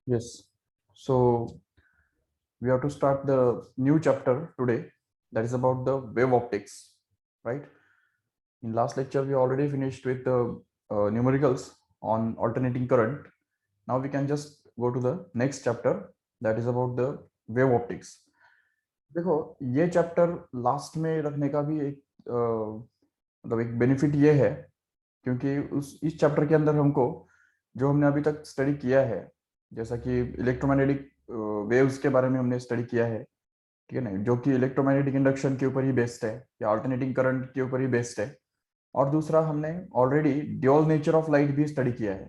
Yes. So we have to start the new chapter today. That is about the wave optics, right? In last lecture, we already finished with the numericals on alternating current. Now we can just go to the next chapter. That is about the wave optics. देखो ये chapter last में रखने का भी एक मतलब एक benefit ये है क्योंकि उस इस चैप्टर के अंदर हमको जो हमने अभी तक स्टडी किया है जैसा कि इलेक्ट्रोमैग्नेटिक वेव्स के बारे में हमने स्टडी किया है, ठीक है ना, जो कि इलेक्ट्रोमैग्नेटिक इंडक्शन के ऊपर ही बेस्ड है या अल्टरनेटिंग करंट के ऊपर ही बेस्ड है। और दूसरा हमने already dual nature of light भी स्टडी किया है,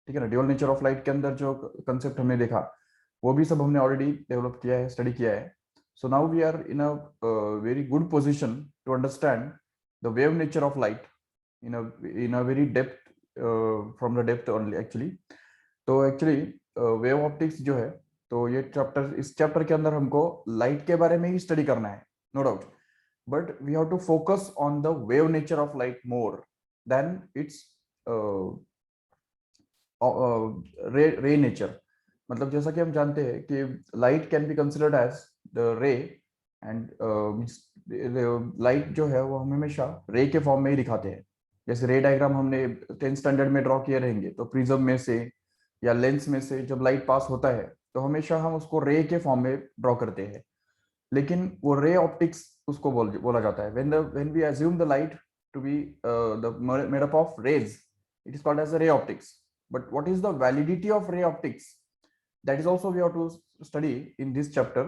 ठीक है ना। ड्यूअल नेचर ऑफ लाइट के अंदर जो कंसेप्ट हमने देखा वो भी सब हमने ऑलरेडी डेवलप किया है, स्टडी किया है। So now we are in a very good position to understand the wave nature of light in a very depth, from the depth only actually. तो एक्चुअली वेव ऑप्टिक्स जो है, तो ये chapter, इस चैप्टर के अंदर हमको लाइट के बारे में ही स्टडी करना है, no doubt, but we have to focus on the wave nature of light more than its ray nature। मतलब जैसा कि हम जानते हैं कि light can be considered as the ray and light जो है वो हम हमेशा रे के फॉर्म में ही दिखाते हैं। जैसे रे डायग्राम हमने 10th स्टैंडर्ड में ड्रॉ किए रहेंगे, तो प्रिज्म में से या लेंस में से जब लाइट पास होता है तो हमेशा हम उसको रे के फॉर्म में ड्रॉ करते हैं। लेकिन वो रे ऑप्टिक्स उसको बोला जाता है। When we assume the light to be the made up of rays, it is called as a ray optics. But what is the validity of ray optics, that is also we have to study in this chapter,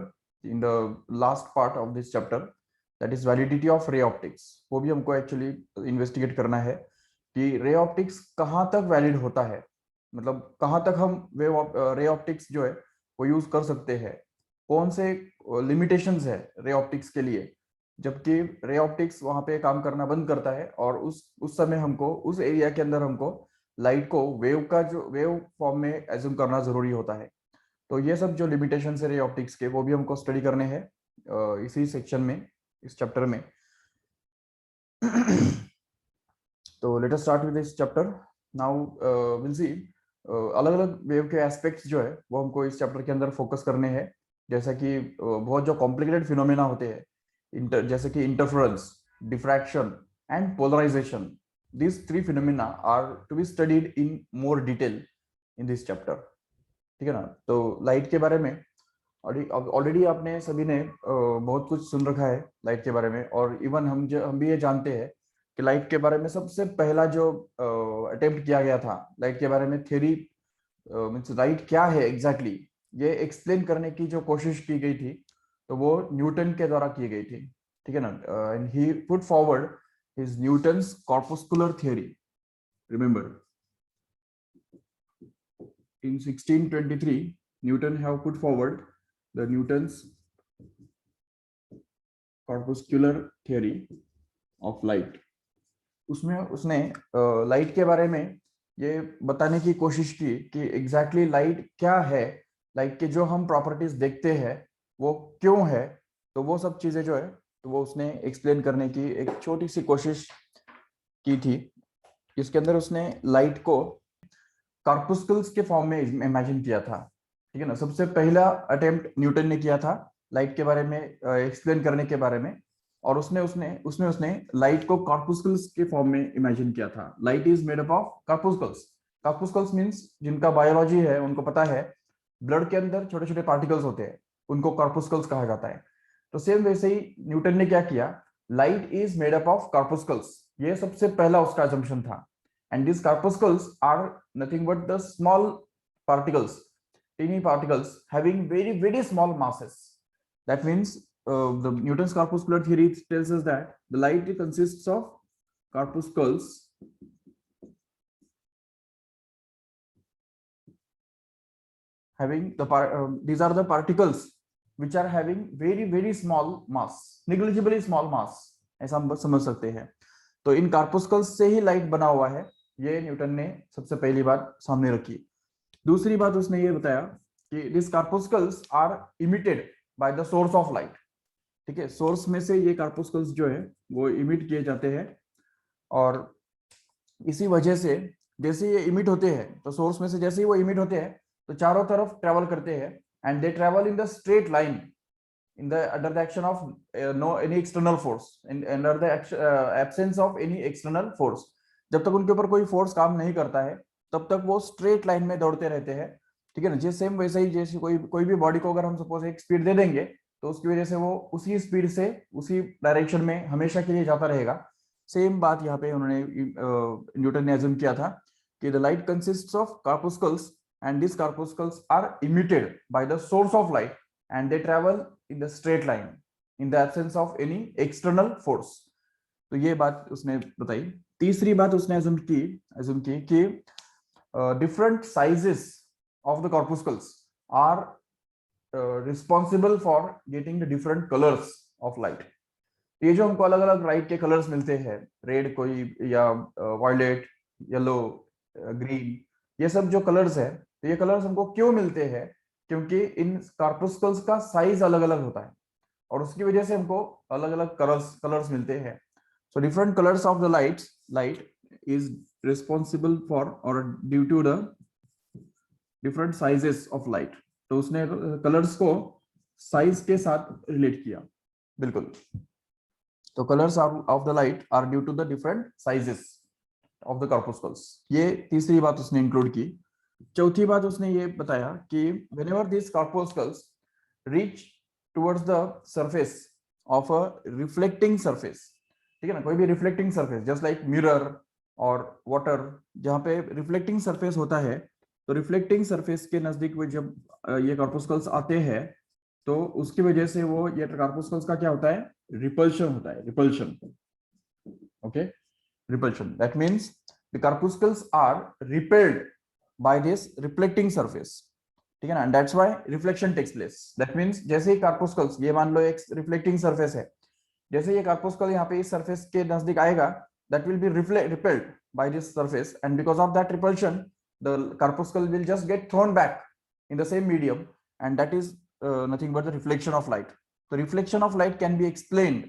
in the last part of this chapter, that is validity of ray optics। वो भी हमको actually investigate करना है कि ray optics कहाँ तक valid होता है, मतलब कहाँ तक हम रे ऑप्टिक्स जो है वो यूज कर सकते हैं, कौन से लिमिटेशंस है रे ऑप्टिक्स के लिए, जबकि रे ऑप्टिक्स वहां पे काम करना बंद करता है और उस समय हमको उस एरिया के अंदर हमको लाइट को वेव का जो वेव फॉर्म में एज्यूम करना जरूरी होता है। तो ये सब जो लिमिटेशन है रे ऑप्टिक्स के वो भी हमको स्टडी करने हैं इसी सेक्शन में, इस चैप्टर में। तो let us start with this chapter. Now will see अलग अलग वेव के एस्पेक्ट्स जो है वो हमको इस चैप्टर के अंदर फोकस करने हैं। जैसा कि बहुत जो कॉम्प्लिकेटेड फिनोमेना होते हैं, जैसे कि interference, diffraction and polarization, these three phenomena are to be studied in more detail in this chapter, ठीक है ना। तो लाइट के बारे में ऑलरेडी आपने सभी ने बहुत कुछ सुन रखा है लाइट के बारे में, और इवन हम भी ये जानते हैं कि लाइट के बारे में सबसे पहला जो अटेम्प्ट किया गया था लाइट के बारे में थ्योरी, मीन्स लाइट क्या है एग्जैक्टली ये एक्सप्लेन करने की जो कोशिश की गई थी तो वो न्यूटन के द्वारा की गई थी, ठीक है ना। And he put forward his Newton's corpuscular theory. Remember, in 1623 Newton have put forward the Newton's corpuscular theory of light। उसमें उसने लाइट के बारे में ये बताने की कोशिश की कि एग्जैक्टली लाइट क्या है, लाइट के जो हम प्रॉपर्टीज देखते हैं वो क्यों है। तो वो सब चीजें जो है तो वो उसने एक्सप्लेन करने की एक छोटी सी कोशिश की थी, जिसके अंदर उसने लाइट को कार्पुस्कल्स के फॉर्म में इमेजिन किया था, ठीक है ना। सबसे पहला अटेम्प्ट न्यूटन ने किया था लाइट के बारे में एक्सप्लेन करने के बारे में, और उसने लाइट को कार्पुस्कल्स के फॉर्म में इमेजिन किया था। Light is made up of corpuscles. Corpuscles means जिनका बायोलॉजी है उनको पता है, ब्लड के अंदर छोटे छोटे पार्टिकल्स होते हैं, उनको कार्पुस्कल्स कहा जाता है। तो सेम वैसे ही न्यूटन ने क्या किया, light is made up of corpuscles, ये सबसे पहला उसका असम्पशन था। And these corpuscles are nothing but the small particles, teeny particles having very small masses। That means the Newton's corpuscular theory tells us that the light consists of corpuscles having these are the particles which are having very small mass, negligibly small mass, ऐसा हम समझ सकते हैं। तो इन कार्पुस्कल्स से ही light बना हुआ है, ये न्यूटन ने सबसे पहली बात सामने रखी। दूसरी बात उसने ये बताया कि this corpuscles are emitted by the source of light, ठीक है। सोर्स में से ये कार्पुस्कल्स जो है वो इमिट किए जाते हैं, और इसी वजह से जैसे ये इमिट होते हैं तो सोर्स में से जैसे ही वो इमिट होते हैं तो चारों तरफ ट्रेवल करते हैं, and they travel in the straight line in the under the action of no any external force under the absence of any external force. जब तक उनके ऊपर कोई फोर्स काम नहीं करता है तब तक वो स्ट्रेट लाइन में दौड़ते रहते हैं, ठीक है ना। जैसे सेम वैसे ही जैसे कोई भी बॉडी को अगर हम सपोज एक स्पीड दे देंगे तो उसकी वजह से वो उसी स्पीड से उसी डायरेक्शन में हमेशा के लिए जाता रहेगा। सेम बात यहाँ पे उन्होंने न्यूटन ने अज्यूम किया था कि the light consists of corpuscles and this corpuscles are emitted by the source of light and they travel in the straight line in the absence of any external force. तो ये बात उसने बताई। तीसरी बात उसने अज्यूम की कि different sizes of the corpuscles are responsible for getting the different colors of light. ये जो हमको अलग अलग लाइट के कलर्स मिलते हैं, रेड कोई या वायलेट, येलो, ग्रीन, ये सब जो कलर्स है, तो ये कलर्स हमको क्यों मिलते हैं? क्योंकि इन कार्पुस्कल्स का साइज अलग अलग होता है और उसकी वजह से हमको अलग अलग कलर्स मिलते हैं। So different colours of the light is responsible for और due to the different sizes of light. तो उसने कलर्स को साइज के साथ रिलेट किया, बिल्कुल। तो colours of the light are due to the different sizes of the corpuscles. ये तीसरी बात उसने इंक्लूड की। चौथी बात उसने ये बताया कि whenever these corpuscles reach towards the surface of a reflecting surface, ठीक है ना, कोई भी reflecting surface just like mirror और वाटर, जहाँ पे रिफ्लेक्टिंग सरफेस होता है, तो रिफ्लेक्टिंग सरफेस के नजदीक में जब ये कार्पुस्कल्स आते हैं तो उसकी वजह से वो ये कार्पुस्कल्स का क्या होता है? रिपल्शन होता है, repulsion. Okay, repulsion, that means the corpuscles are repelled by this reflecting surface, ठीक है ना, and that's why reflection takes place. That means जैसे ही कार्पुस्कल्स, ये मान लो एक रिफ्लेक्टिंग सरफेस है, जैसे ये कार्पुस्कल यहाँ पे इस सरफेस के नजदीक आएगा, that will be repelled by this surface, and because of that repulsion the corpuscle will just get thrown back in the same medium, and that is nothing but the reflection of light. The reflection of light can be explained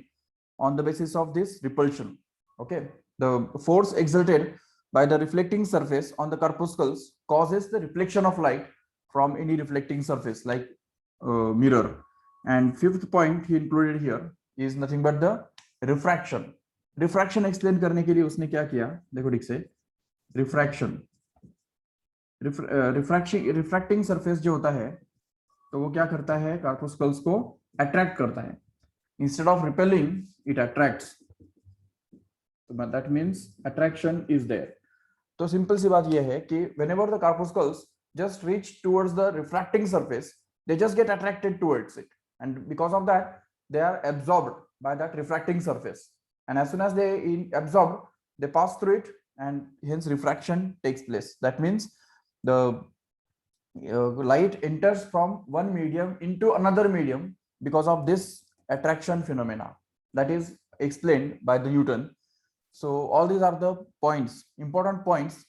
on the basis of this repulsion. Okay, the force exerted by the reflecting surface on the corpuscles causes the reflection of light from any reflecting surface like mirror. And fifth point he included here is nothing but the refraction. Refraction explain करने के लिए उसने क्या किया, देखो ठीक से। refraction, refracting surface जो होता है तो वो क्या करता है? कार्पुस्कल्स को अट्रैक्ट करता है, instead of repelling it attracts. So that means attraction is there. तो सिंपल सी बात ये है कि whenever the corpuscles just reach towards the refracting surface, they just get attracted towards it, and because of that they are absorbed by that refracting surface, and as soon as they absorb, they pass through it, and hence refraction takes place. That means the light enters from one medium into another medium because of this attraction phenomena that is explained by the Newton. So all these are the points, important points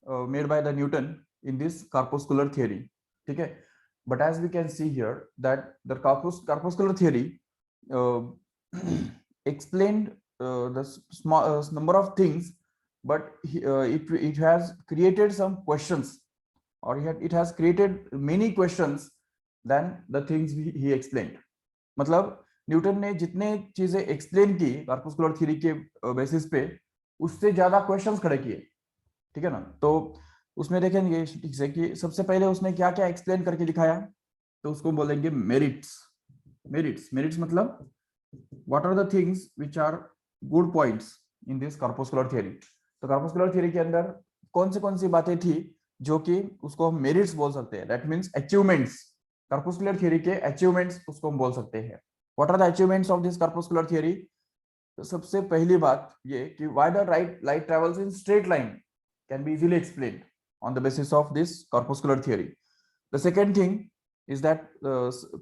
made by the Newton in this corpuscular theory. Okay, but as we can see here that the corpuscular theory explained the small number of things, but it has created some questions, or it has created many questions than the things he explained. मतलब Newton ने जितने चीजें explain की कार्पुस्कुलर theory के basis पे, उससे ज्यादा questions खड़े किए, ठीक है ना। तो उसमें देखेंगे ठीक से कि सबसे पहले उसने क्या क्या एक्सप्लेन करके दिखाया, तो उसको बोलेंगे मेरिट्स। मेरिट्स मतलब what are the things which are good points in this corpuscular theory. तो कार्पुस्कुलर थ्योरी के अंदर कौन सी बातें थी जो कि उसको हम मेरिट्स बोल सकते हैं, that means achievements. Corpuscular theory के अचीवमेंट्स उसको हम बोल सकते हैं। What are the achievements of this corpuscular theory? तो सबसे पहली बात ये कि why the light travels in straight line can be easily explained on the basis of this corpuscular theory. The second thing is that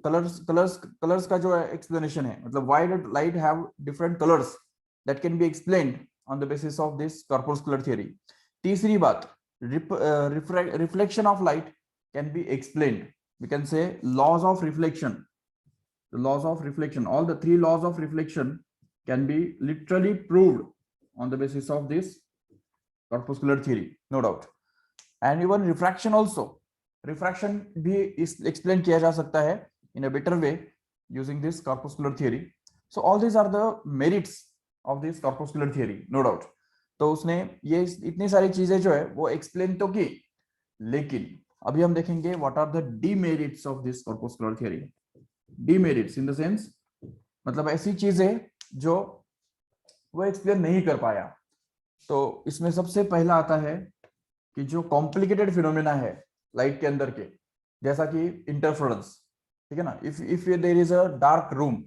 colours का जो explanation है, मतलब why the light have different colours, that can be explained on the basis of this corpuscular theory. तीसरी बात, reflection of light can be explained, we can say laws of reflection. The laws of reflection, all the three laws of reflection can be literally proved on the basis of this corpuscular theory, no doubt. And even refraction also, refraction भी explain किया जा सकता है in a better way using this corpuscular theory. So all these are the merits of this corpuscular theory, no doubt. तो उसने ये इतनी सारी चीजें जो है वो एक्सप्लेन तो की, लेकिन अभी हम देखेंगे what are the demerits of this corpuscular theory. Demerits in the sense, मतलब ऐसी चीजें जो वो एक्सप्लेन नहीं कर पाया. तो इसमें सबसे पहला आता है कि जो कॉम्प्लिकेटेड फिनोमेना है लाइट के अंदर के, जैसा कि इंटरफेरेंस. ठीक है ना. If there is a dark room,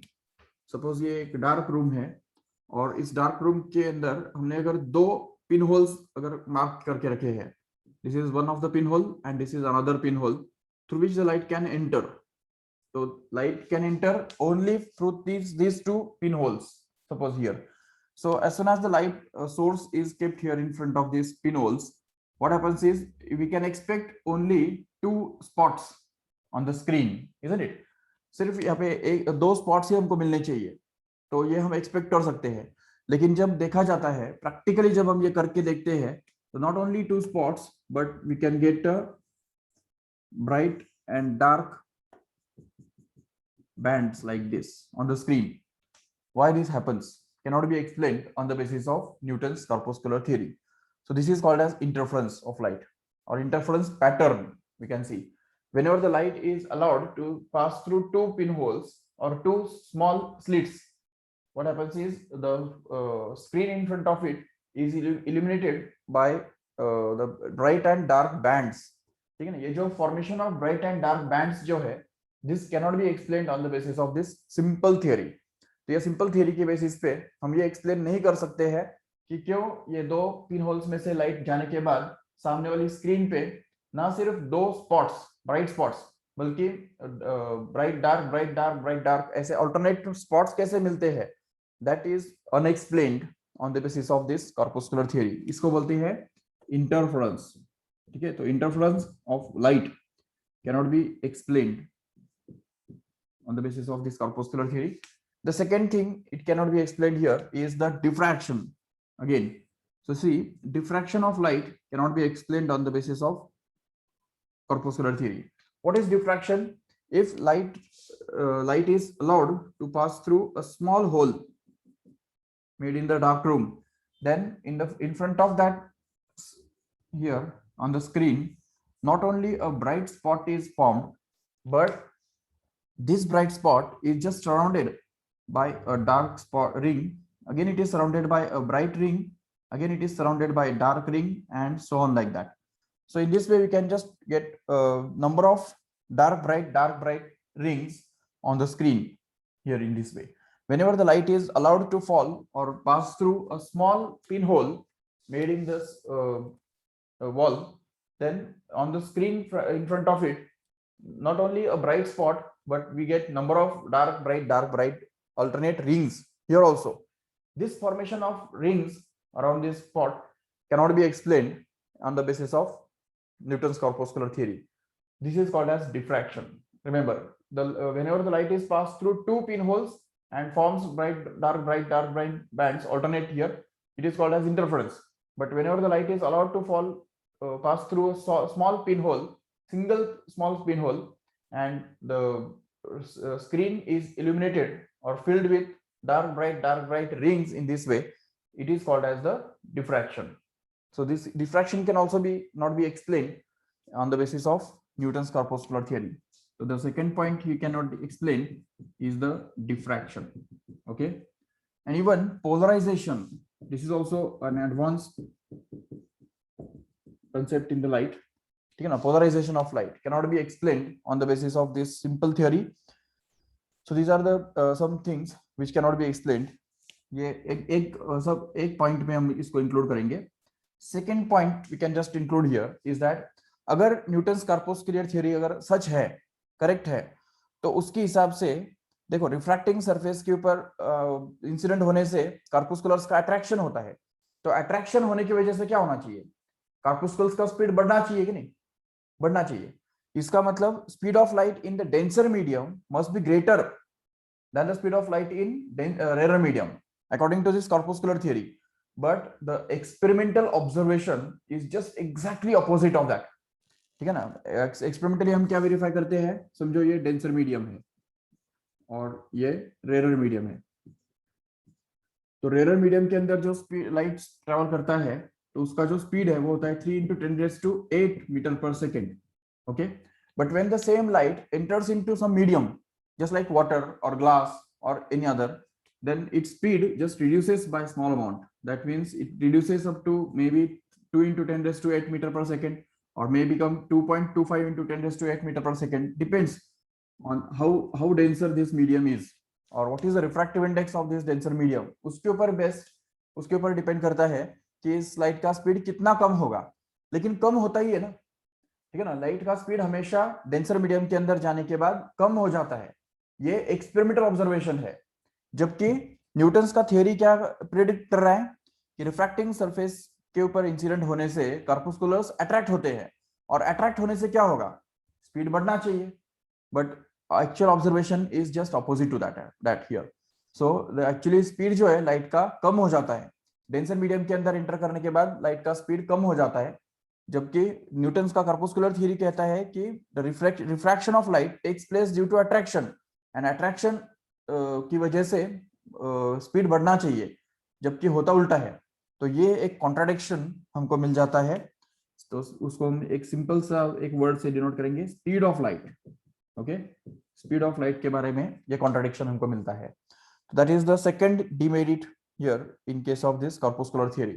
suppose ये एक डार्क रूम है, और इस डार्क रूम के अंदर हमने अगर दो पिन होल्स अगर मार्क करके रखे हैं, this is one of the pin hole and this is another pin hole through which the light can enter. तो light can enter only through these two pinholes, suppose here. So as soon as the light source is kept here in front of these pinholes, what happens is we can expect only two spots on the screen, isn't it? सिर्फ यहाँ पे एक दो spots ही हमको मिलने चाहिए, तो ये हम एक्सपेक्ट कर सकते हैं. लेकिन जब देखा जाता है प्रैक्टिकली, जब हम ये करके देखते हैं, तो not only two spots but we can get bright and dark bands like this on the screen. Why this happens cannot be explained on the basis of Newton's corpuscular theory. So this is called as interference of light or interference pattern. We can see whenever the light is allowed to pass through two pinholes or two small slits, what happens is the screen in front of it is illuminated by the bright and dark bands. ठीक है ना. ये जो formation of bright and dark bands जो है, this cannot be explained on the basis of this simple theory. तो ये simple theory के बेसिस पे हम ये एक्सप्लेन नहीं कर सकते हैं कि क्यों ये दो पिन होल्स में से लाइट जाने के बाद सामने वाली स्क्रीन पे ना सिर्फ दो स्पॉट्स, ब्राइट स्पॉट्स, बल्कि bright dark bright dark bright dark ऐसे अल्टरनेट स्पॉट्स कैसे मिलते हैं. That is unexplained on the basis of this corpuscular theory. इसको बोलते हैं इंटरफेरेंस. ठीक है. तो interference of light cannot be explained on the basis of this corpuscular theory. The second thing it cannot be explained here is the diffraction again. So see, diffraction of light cannot be explained on the basis of corpuscular theory. What is diffraction? If light is allowed to pass through a small hole made in the dark room, then in front of that, here on the screen, not only a bright spot is formed, but this bright spot is just surrounded by a dark spot ring. Again it is surrounded by a bright ring, again it is surrounded by a dark ring, and so on like that. So in this way we can just get a number of dark bright rings on the screen here in this way. Whenever the light is allowed to fall or pass through a small pinhole made in this wall, then on the screen in front of it, not only a bright spot, but we get number of dark bright alternate rings here also. This formation of rings around this spot cannot be explained on the basis of Newton's corpuscular theory. This is called as diffraction. Remember, whenever the light is passed through two pinholes and forms bright dark bands alternate here, it is called as interference. But whenever the light is allowed to pass through a small pinhole, single small pinhole, and the screen is illuminated or filled with dark bright rings in this way, it is called as the diffraction. So this diffraction can also not be explained on the basis of Newton's corpuscular theory. So the second point he cannot explain is the diffraction. Okay. And even polarization, this is also an advanced concept in the light. Polarization of light cannot be explained on the basis of this simple theory. So these are the some things which cannot be explained. ये एक point में हम इसको include करेंगे. Second point we can just include here is that अगर Newton's corpuscular theory अगर सच है, correct है, तो उसके हिसाब से देखो रिफ्रैक्टिंग सरफेस के ऊपर इंसिडेंट होने से कॉर्पस्कुलर्स का अट्रैक्शन होता है. तो अट्रैक्शन होने की वजह से क्या होना चाहिए? कॉर्पस्कुलर्स का स्पीड बढ़ना चाहिए कि नहीं? बढ़ना चाहिए. इसका मतलब speed of light in the denser medium must be greater than the speed of light in rare medium according to this corpuscular theory. But the experimental observation is just exactly opposite of that. ठीक है ना। Experimentally हम क्या verify करते हैं, समझो ये denser medium है और ये रेयर मीडियम है। तो रेयर मीडियम के अंदर जो स्पीड लाइट ट्रेवल करता है, तो उसका जो स्पीड है वो होता है 3 × 10⁸ metre per second. Okay, but when the same light enters into some medium just like water और ग्लास और any other, then its speed just reduces by small amount. That means it reduces up to maybe 2 × 10⁸ meter per second, or may become 2.25 × 10⁸ meter per second. Depends on how denser this medium is, or what is the refractive index of this denser medium. उसके ऊपर best, उसके ऊपर depend करता है कि इस light का speed कितना कम होगा, लेकिन कम होता ही है ना, ठीक है ना। लाइट का स्पीड हमेशा डेंसर मीडियम के अंदर जाने के बाद कम हो जाता है। ये एक्सपेरिमेंटल ऑब्जर्वेशन है। जबकि न्यूटन्स का थियरी क्या प्रेडिक्ट कर रहा है कि रिफ्रैक्टिंग सरफेस के ऊपर इंसिडेंट होने से कॉर्पुस्कुलर्स अट्रैक्ट होते हैं, और अट्रैक्ट होने से क्या होगा, स्पीड बढ़ना चाहिए। But actual observation is just opposite to that here. So actually speed जो है लाइट का कम हो जाता है, डेंसर मीडियम के अंदर इंटर करने के बाद लाइट का स्पीड कम हो जाता है। जबकि न्यूटन्स का कॉर्पुस्कुलर थ्योरी कहता है कि the refraction of light takes place due to attraction, and attraction की वजह से स्पीड बढ़ना चाहिए, जबकि होता उल्टा है। तो ये एक कॉन्ट्राडिक्शन हमको मिल जाता है। तो उसको हम एक सिंपल सा एक वर्ड से डिनोट करेंगे, speed of light. Okay, speed of light के बारे में ये कॉन्ट्राडिक्शन हमको मिलता है। That is the second demerit here in case of this corpuscular theory.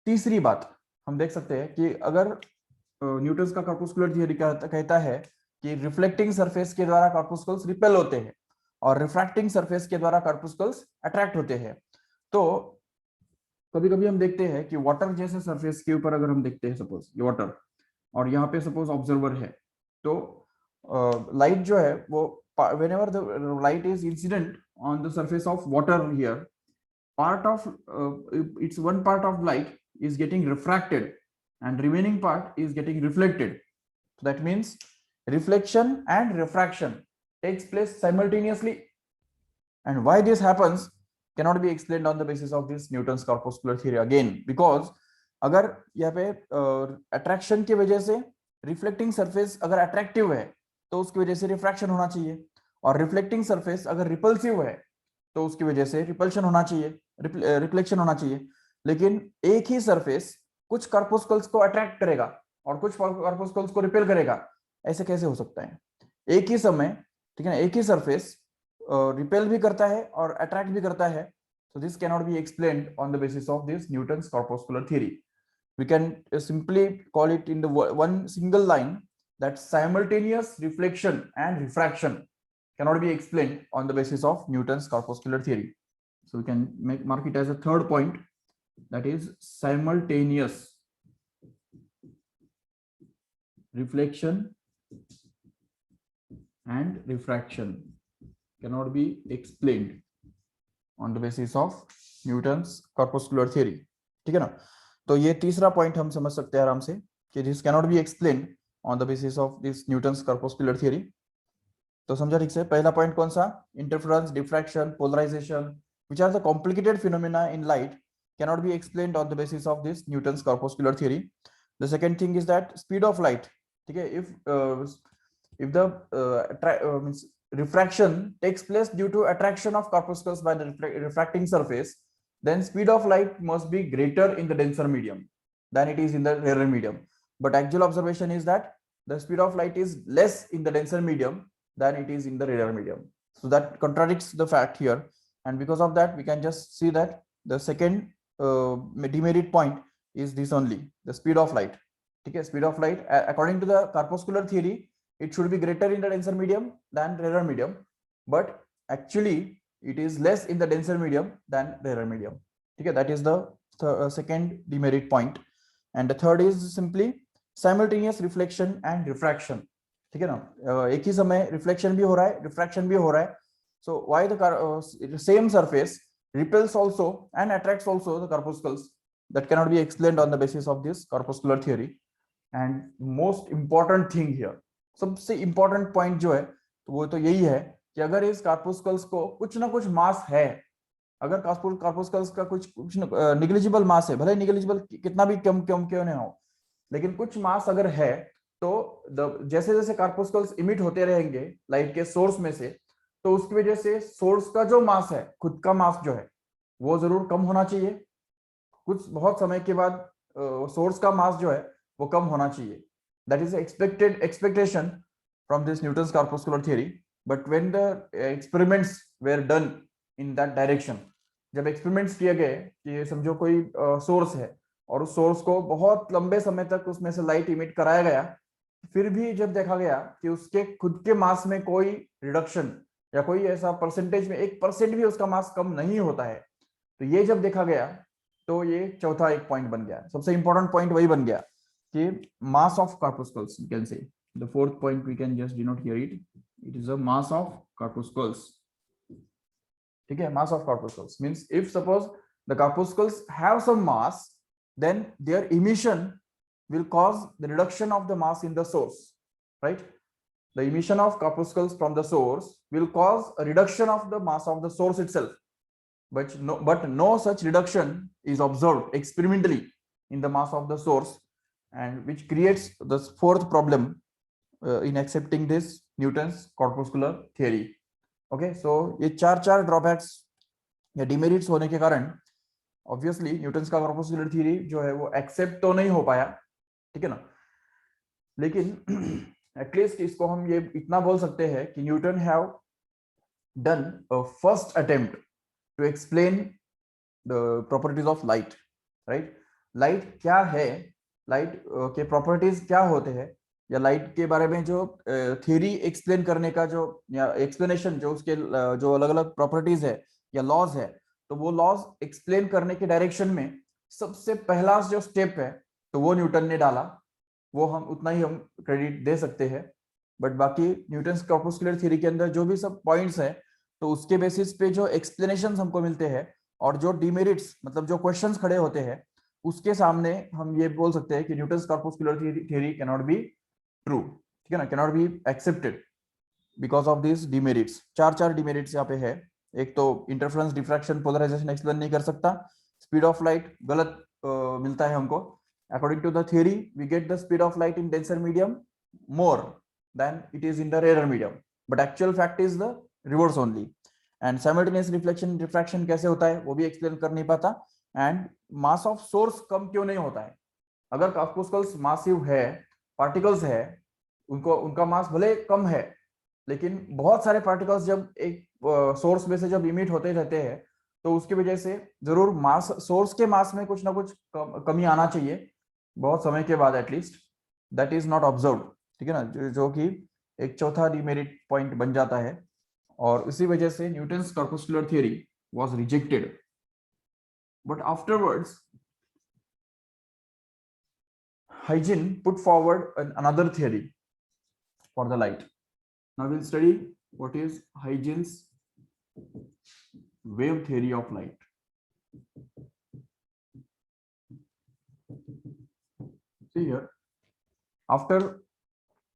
तीसरी बात हम देख सकते हैं कि अगर न्यूटन्स का कॉर्पुस्कुलर थ्योरी कहता है कि रिफ्लेक्टिंग सरफेस के द्वारा कॉर्पुस्कुल्स रिपेल होते हैं और रिफ्रैक्टिंग सरफेस के द्वारा कॉर्पुस्कुल्स अट्रैक्ट होते हैं, तो कभी कभी हम देखते हैं कि वाटर जैसे सरफेस के ऊपर अगर हम देखते हैं, सपोज ये वाटर, और यहाँ पे सपोज ऑब्जर्वर है, तो लाइट जो है वो whenever the light is incident on the surface of water here, part of it's one part of light is getting refracted and remaining part is getting reflected. So that means reflection and refraction takes place simultaneously, and why this happens cannot be explained on the basis of this Newton's corpuscular theory again, because अगर यहाँ पे attraction की वजह से reflecting surface अगर attractive है तो उसकी वजह से रिफ्रैक्शन होना चाहिए, और रिफ्लेक्टिंग सरफेस अगर रिपल्सिव है तो उसकी वजह से रिपल्शन होना चाहिए, रिफ्लेक्शन होना चाहिए। लेकिन एक ही सरफेस कुछ कॉर्पुस्कल्स को अट्रैक्ट करेगा और कुछ कॉर्पुस्कल्स को रिपेल करेगा, ऐसे कैसे हो सकता है? एक ही समय, ठीक है ना, एक ही सरफेस रिपेल भी करता है और अट्रैक्ट भी करता है। So this cannot be explained on the basis of this Newton's corpuscular theory. We can simply call it in the one single line that simultaneous reflection and refraction cannot be explained on the basis of Newton's corpuscular theory. So we can mark it as a third point, that is simultaneous reflection and refraction cannot be explained on the basis of Newton's corpuscular theory. ठीक है ना। तो ये तीसरा point हम समझ सकते हैं आराम से कि this cannot be explained on the basis of this Newton's corpuscular theory. तो समझा ठीक से। पहला पॉइंट कौन सा? Interference, diffraction, polarization, which are the complicated phenomena in light, cannot be explained on the basis of this Newton's corpuscular theory. The second thing is that speed of light, ठीक है, if the means refraction takes place due to attraction of corpuscles by the refracting surface, then speed of light must be greater in the denser medium than it is in the rarer medium. But actual observation is that the speed of light is less in the denser medium than it is in the rarer medium. So that contradicts the fact here, and because of that we can just see that the second demerit point is this only, the speed of light. Okay, speed of light according to the corpuscular theory, it should be greater in the denser medium than rarer medium, but actually it is less in the denser medium than rarer medium. Okay, that is the second demerit point. And the third is simply simultaneous reflection and refraction. ठीक है ना, एक ही समय reflection भी हो रहा है, refraction भी हो रहा है. So why the same surface repels also and attracts also the corpuscles? That cannot be explained on the basis of this corpuscular theory. And most important thing here, सबसे इंपॉर्टेंट पॉइंट जो है तो वो तो यही है कि अगर इस कॉर्पुस्कल्स को कुछ ना कुछ मास है, अगर कॉर्पुस्कल्स का कुछ निग्लिजिबल मास है, भले निग्लिजिबल कितना भी कम क्यों नहीं हो, लेकिन कुछ मास अगर है, तो जैसे जैसे कार्पोस्कल्स इमिट होते रहेंगे लाइट के सोर्स में से, तो उसकी वजह से सोर्स का जो मास है, खुद का मास जो है, वो जरूर कम होना चाहिए। कुछ बहुत समय के बाद सोर्स का मास जो है वो कम होना चाहिए। That is expected expectation from this Newton's corpuscular theory. But when the experiments were done in that direction, जब एक्सपेरिमेंट्स किए गए कि समझो कोई सोर्स है और उस सोर्स को बहुत लंबे समय तक उसमें से लाइट इमिट कराया गया, फिर भी जब देखा गया कि उसके खुद के मास में कोई रिडक्शन या कोई ऐसा परसेंटेज में 1% भी उसका मास कम नहीं होता है, तो ये जब देखा गया तो ये चौथा एक पॉइंट बन गया। सबसे इंपॉर्टेंट पॉइंट वही बन गया कि mass of corpuscles, you can say the fourth point we can just denote here it is a mass of corpuscles. ठीक है, mass of corpuscles means if suppose the corpuscles have some mass, then their emission will cause the reduction of the mass in the source, right? The emission of corpuscles from the source will cause a reduction of the mass of the source itself, but no such reduction is observed experimentally in the mass of the source, and which creates the fourth problem in accepting this Newton's corpuscular theory. Okay, so ये चार चार drawbacks या demerits होने के कारण obviously Newton's का corpuscular theory जो है वो एक्सेप्ट तो नहीं हो पाया, ठीक है ना। लेकिन एटलीस्ट इसको हम ये इतना बोल सकते हैं कि Newton have done a first attempt to explain the properties of light, right. Light क्या है, लाइट के प्रॉपर्टीज क्या होते हैं, या लाइट के बारे में जो थ्योरी एक्सप्लेन करने का जो या एक्सप्लेनेशन जो उसके जो अलग अलग प्रॉपर्टीज है या लॉज है, तो वो लॉज एक्सप्लेन करने के डायरेक्शन में सबसे पहला जो स्टेप है तो वो न्यूटन ने डाला। वो हम उतना ही हम क्रेडिट दे सकते हैं। बट बाकी न्यूटन्स कॉर्पस्कुलर थ्योरी के अंदर जो भी सब पॉइंट्स हैं, तो उसके बेसिस पे जो एक्सप्लेनेशन हमको मिलते हैं और जो डिमेरिट्स मतलब जो क्वेश्चंस खड़े होते हैं, उसके सामने हम ये बोल सकते हैं कि Newton's corpuscular theory can not be true, ठीक है ना, can not be accepted because of this demerits. चार चार डिमेरिट्स यहाँ पे है। एक तो इंटरफेरेंस, डिफ्रैक्शन, पोलराइजेशन एक्सप्लेन नहीं कर सकता। स्पीड ऑफ लाइट गलत मिलता है हमको। According to the theory we get the speed of light in denser medium more than it is in the rarer medium, but actual fact is the reverse only. And simultaneous reflection diffraction कैसे होता है वो भी explain कर नहीं पाता। And mass of source कम क्यों नहीं होता है? अगर कॉर्पस्कल्स मासिव है, पार्टिकल्स है, उनको उनका मास भले कम है, लेकिन बहुत सारे पार्टिकल्स जब एक सोर्स में से जब इमिट होते रहते हैं, तो उसकी वजह से जरूर मास, सोर्स के मास में कुछ ना कुछ कमी आना चाहिए बहुत समय के बाद at least. That is not observe, ठीक है ना, जो कि एक चौथा डिमेरिट पॉइंट बन जाता है। और इसी वजह से Newton's corpuscular theory was rejected. But afterwards Huygens put forward another theory for the light. Now we'll study what is Huygens wave theory of light. See here, after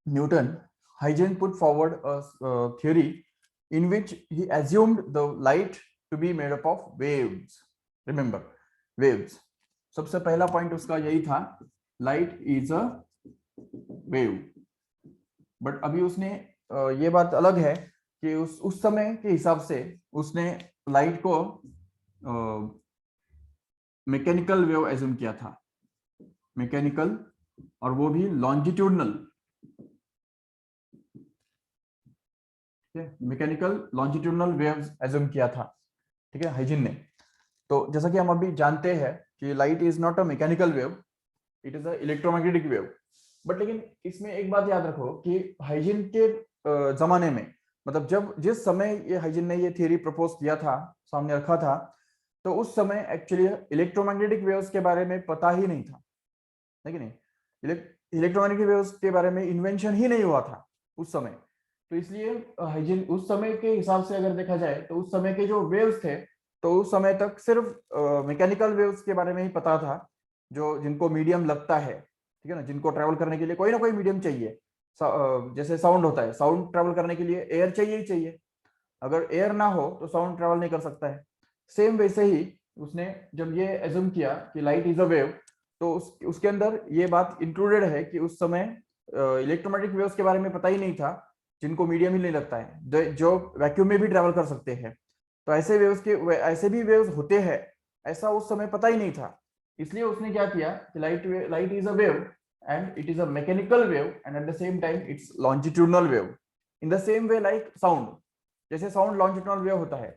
Newton, Huygens put forward a theory in which he assumed the light to be made up of waves. Remember, waves. सबसे पहला point उसका यही था, light is a wave. But अभी उसने ये बात अलग है कि उस समय के हिसाब से उसने लाइट को मैकेनिकल वेव एज्यूम किया था, मैकेनिकल, और वो भी longitudinal, mechanical longitudinal waves assume किया था, ठीक है, हाइजिन ने। तो जैसा कि हम अभी जानते हैं कि light is not a mechanical wave, it is a electromagnetic wave. But लेकिन इसमें एक बात याद रखो कि हाइजिन के जमाने में, मतलब जब जिस समय ये हाइजिन ने ये थियरी प्रपोज किया था, सामने रखा था, तो उस समय एक्चुअली इलेक्ट्रोमैग्नेटिक वेव्स के बारे में पता ही नहीं था, है कि नहीं। इलेक्ट्रोमैग्नेटिक वेव्स के बारे में इन्वेंशन ही नहीं हुआ था उस समय। तो इसलिए हाइजिन उस समय के हिसाब से अगर देखा जाए तो उस समय के जो वेव्स थे, तो उस समय तक सिर्फ मैकेनिकल वेव्स के बारे में ही पता था, जो जिनको मीडियम लगता है, ठीक है ना, जिनको ट्रेवल करने के लिए कोई ना कोई मीडियम चाहिए। जैसे साउंड होता है, साउंड ट्रेवल करने के लिए एयर चाहिए ही चाहिए, अगर एयर ना हो तो साउंड ट्रेवल नहीं कर सकता है। सेम वैसे ही उसने जब ये एज्यूम किया कि लाइट इज अ वेव, तो उसके अंदर ये बात इंक्लूडेड है कि उस समय इलेक्ट्रोमैग्नेटिक वेव्स के बारे में पता ही नहीं था, जिनको मीडियम ही नहीं लगता है, जो वैक्यूम में भी ट्रेवल कर सकते हैं। तो ऐसे वेव्स के ऐसे भी वेव्स होते हैं, ऐसा उस समय पता ही नहीं था। इसलिए उसने क्या किया कि light is a wave and it is a mechanical wave and at the same time it's longitudinal wave in the same way like sound। जैसे साउंड लॉन्जिट्यूडनल वेव होता है,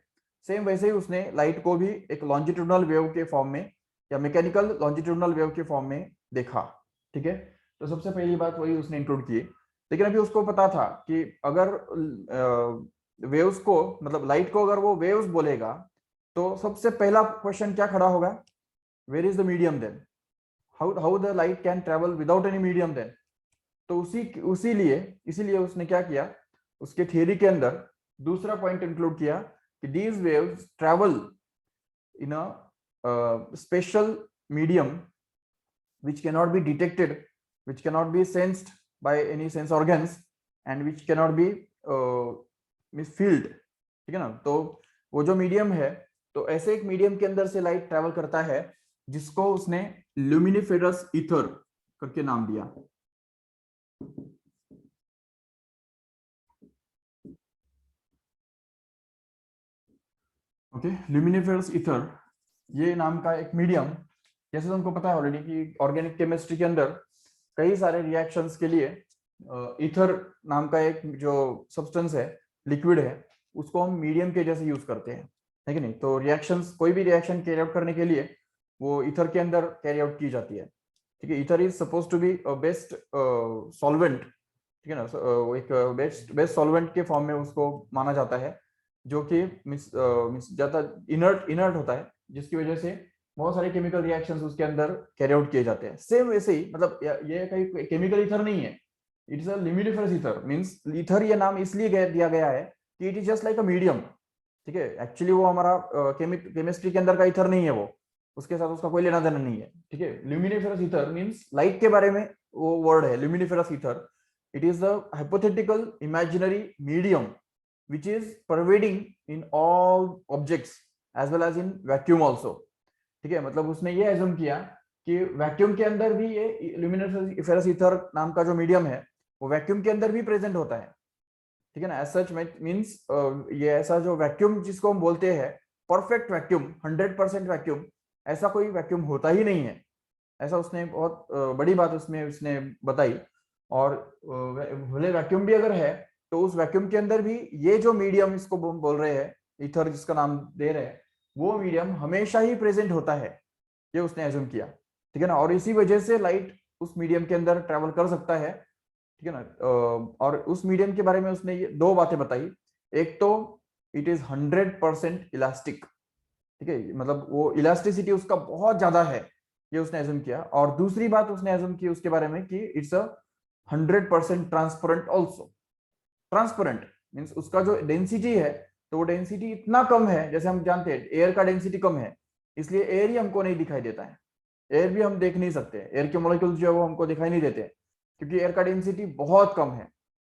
सेम वैसे ही उसने लाइट को भी एक लॉन्जिट्यूडनल वेव के form में या मैकेनिकल लॉन्जिट्यूडनल वेव के फॉर्म में देखा। ठीक है, तो सबसे पहली बात वही उसने इंक्लूड की। लेकिन अभी उसको पता था कि अगर वेव्स को, मतलब लाइट को अगर वो वेव्स बोलेगा, तो सबसे पहला क्वेश्चन क्या खड़ा होगा, where is the medium then, how the light can travel without any medium then. तो इसीलिए उसने क्या किया, उसके थियरी के अंदर दूसरा पॉइंट इंक्लूड किया कि these waves travel in a special medium which cannot be detected, which cannot be sensed by any sense organs and which cannot be felt। ठीक है ना, तो वो जो मीडियम है, तो ऐसे एक मीडियम के अंदर से लाइट ट्रेवल करता है जिसको उसने ल्यूमिनिफेरस ईथर करके नाम दिया। ओके, ल्यूमिनिफेरस ईथर ये नाम का एक मीडियम, जैसे तुमको पता है ऑलरेडी कि ऑर्गेनिक केमिस्ट्री के अंदर कई सारे रिएक्शंस के लिए ईथर नाम का एक जो सब्सटेंस है, लिक्विड है, उसको हम मीडियम के जैसे यूज करते हैं, है कि नहीं। तो रिएक्शंस, कोई भी रिएक्शन कैरी आउट करने के लिए वो ईथर के अंदर कैरी आउट की जाती है। ठीक है, ether is suppose to be best solvent. ठीक है ना, एक बेस्ट सॉल्वेंट के फॉर्म में उसको माना जाता है, जो कि ज्यादा इनर्ट होता है, जिसकी वजह से बहुत सारे केमिकल रिएक्शंस उसके अंदर कैरी आउट किए जाते हैं। सेम वैसे ही, मतलब ये कहीं केमिकल ईथर नहीं है, it is a luminiferous ether. Means ether ये नाम इसलिए दिया गया है कि it is just like a medium. ठीक है, एक्चुअली वो हमारा केमिस्ट्री के अंदर का ईथर नहीं है, वो उसके साथ उसका कोई लेना देना नहीं है। ठीक है, ल्यूमिनिफेरस ईथर मींस लाइट के बारे में वो वर्ड है luminiferous ether. It is a hypothetical imaginary medium which is pervading in all objects as well as in vacuum also। ठीक है, मतलब उसने ये एज्यूम किया कि वैक्यूम के अंदर भी ये ल्यूमिनिफेरस ईथर नाम का जो मीडियम है, वो वैक्यूम के अंदर भी प्रेजेंट होता है। ठीक है ना, एज सच मींस ये ऐसा जो वैक्यूम जिसको हम बोलते हैं परफेक्ट वैक्यूम, 100% वैक्यूम, ऐसा कोई वैक्यूम होता ही नहीं है। ऐसा उसने बहुत बड़ी बात उसने बताई। और भले वैक्यूम भी अगर है, तो उस वैक्यूम के अंदर भी ये जो मीडियम इसको बोल रहे हैं, ईथर जिसका नाम दे रहे हैं, वो मीडियम हमेशा ही प्रेजेंट होता है, ये उसने एज्यूम किया। ठीक है ना, और इसी वजह से लाइट उस मीडियम के अंदर ट्रेवल कर सकता है। ठीक है ना, और उस मीडियम के बारे में उसने ये दो बातें बताई। एक तो इट इज 100% इलास्टिक। ठीक है, मतलब वो इलास्टिसिटी उसका बहुत ज्यादा है, ये उसने एज्यूम किया। और दूसरी बात उसने एज्यूम की उसके बारे में कि it's a 100% transparent also. Transparent means उसका जो डेंसिटी है, तो वो डेंसिटी इतना कम है, जैसे हम जानते हैं एयर का डेंसिटी कम है, इसलिए एयर ही हमको नहीं दिखाई देता है। एयर भी हम देख नहीं सकते, एयर के मॉलिक्यूल्स जो है वो हमको दिखाई नहीं देते, क्योंकि एयर का डेंसिटी बहुत कम है।